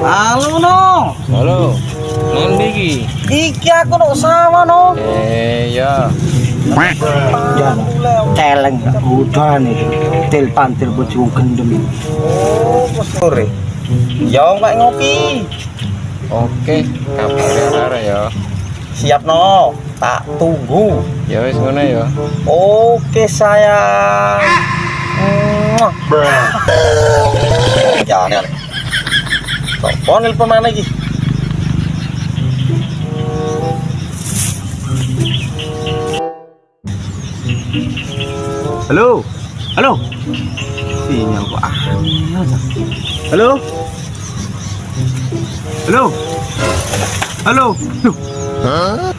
Halo no. Halo. Nanti iki. Iki aku no sama no. Ya. Ya. Celeng udah nih. Telepon bojo gendem. Oh, sore. Ya nggak ngopi. Oke, kabar ya. Siap no. Tak tunggu. Ya wis ngono ya. Oke sayang. Jangan. Telepon telepon mana lagi? Halo, halo. Sinyal kok aneh. Halo, halo, halo. Hah?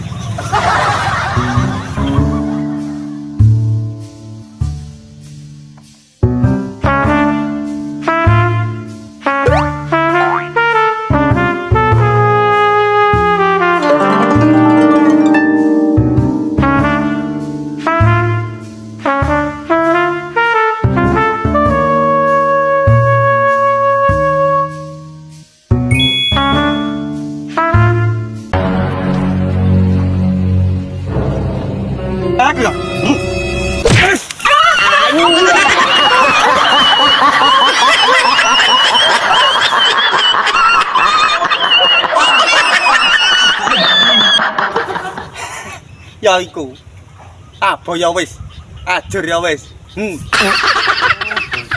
Aku ya. Ya iku. Apa ya wis? Ajar ya wis.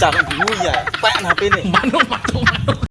Jangan bingung ya. Pak HP-ne.